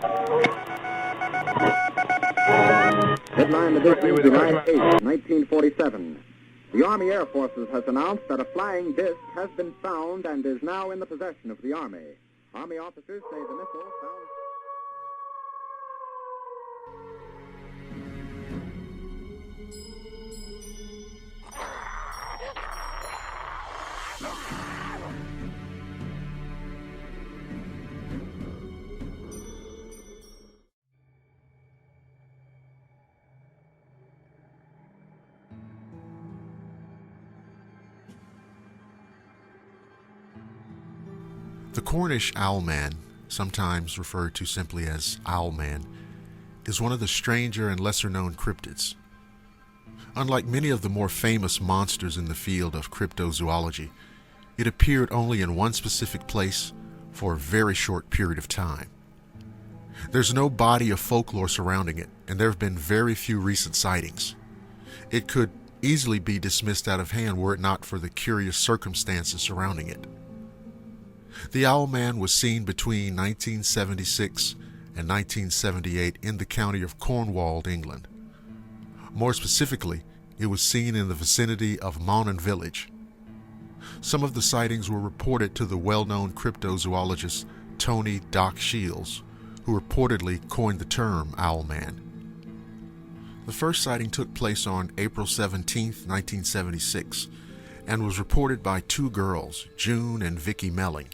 Headline edition, July 8, 1947. The Army Air Forces has announced that a flying disc has been found and is now in the possession of the Army. Army officers say the missile found... The Cornish Owlman, sometimes referred to simply as Owlman, is one of the stranger and lesser-known cryptids. Unlike many of the more famous monsters in the field of cryptozoology, it appeared only in one specific place for a very short period of time. There's no body of folklore surrounding it, and there have been very few recent sightings. It could easily be dismissed out of hand were it not for the curious circumstances surrounding it. The Owlman was seen between 1976 and 1978 in the county of Cornwall, England. More specifically, it was seen in the vicinity of Monaghan village. Some of the sightings were reported to the well-known cryptozoologist Tony Doc Shields, who reportedly coined the term Owlman. The first sighting took place on April 17, 1976, and was reported by two girls, June and Vicky Melling.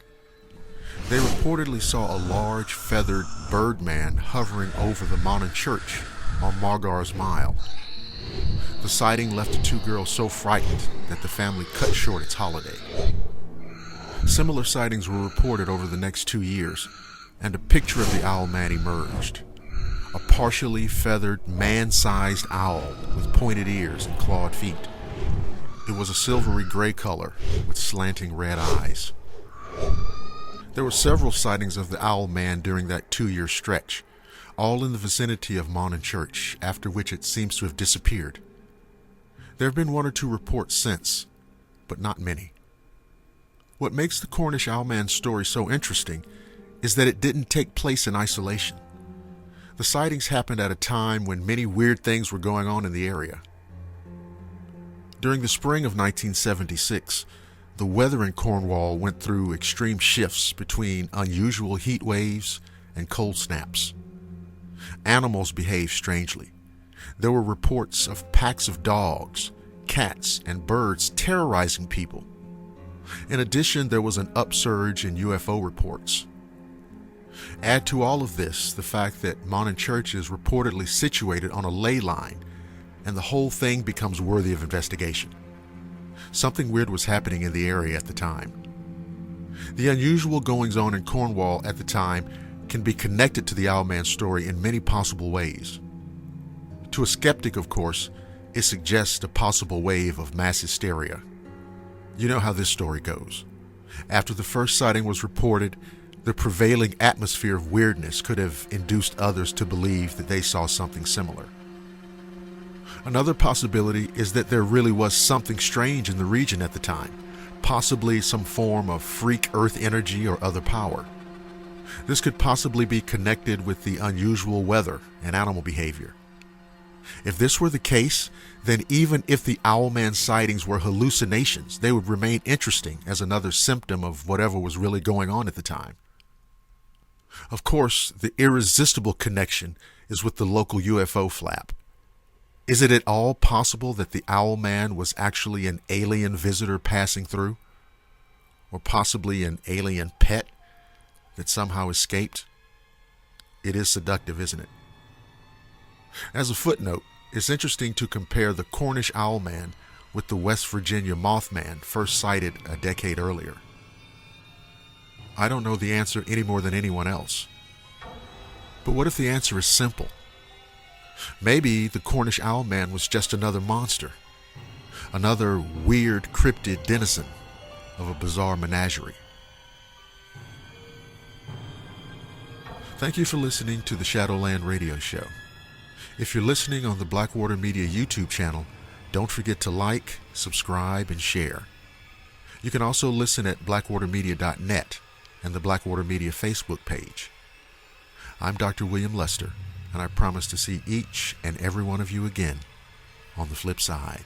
They reportedly saw a large feathered birdman hovering over the Monaghan Church on Margar's Mile. The sighting left the two girls so frightened that the family cut short its holiday. Similar sightings were reported over the next 2 years, and a picture of the Owlman emerged. A partially feathered, man-sized owl with pointed ears and clawed feet. It was a silvery gray color with slanting red eyes. There were several sightings of the Owlman during that 2-year stretch, all in the vicinity of Monaghan Church, after which it seems to have disappeared. There have been 1 or 2 reports since, but not many. What makes the Cornish Owlman story so interesting is that it didn't take place in isolation. The sightings happened at a time when many weird things were going on in the area. During the spring of 1976, the weather in Cornwall went through extreme shifts between unusual heat waves and cold snaps. Animals behaved strangely. There were reports of packs of dogs, cats, and birds terrorizing people. In addition, there was an upsurge in UFO reports. Add to all of this the fact that Monaghan Church is reportedly situated on a ley line, and the whole thing becomes worthy of investigation. Something weird was happening in the area at the time. The unusual goings-on in Cornwall at the time can be connected to the Owlman story in many possible ways. To a skeptic, of course, it suggests a possible wave of mass hysteria. You know how this story goes. After the first sighting was reported, the prevailing atmosphere of weirdness could have induced others to believe that they saw something similar. Another possibility is that there really was something strange in the region at the time, possibly some form of freak earth energy or other power. This could possibly be connected with the unusual weather and animal behavior. If this were the case, then even if the Owlman sightings were hallucinations, they would remain interesting as another symptom of whatever was really going on at the time. Of course, the irresistible connection is with the local UFO flap. Is it at all possible that the Owlman was actually an alien visitor passing through? Or possibly an alien pet that somehow escaped? It is seductive, isn't it? As a footnote, it's interesting to compare the Cornish Owlman with the West Virginia Mothman first sighted a decade earlier. I don't know the answer any more than anyone else. But what if the answer is simple? Maybe the Cornish Owlman was just another monster, another weird cryptid denizen of a bizarre menagerie. Thank you for listening to the Shadowland radio show. If you're listening on the Blackwater Media YouTube channel, don't forget to like, subscribe, and share. You can also listen at blackwatermedia.net and the Blackwater Media Facebook page. I'm Dr. William Lester, and I promise to see each and every one of you again on the flip side.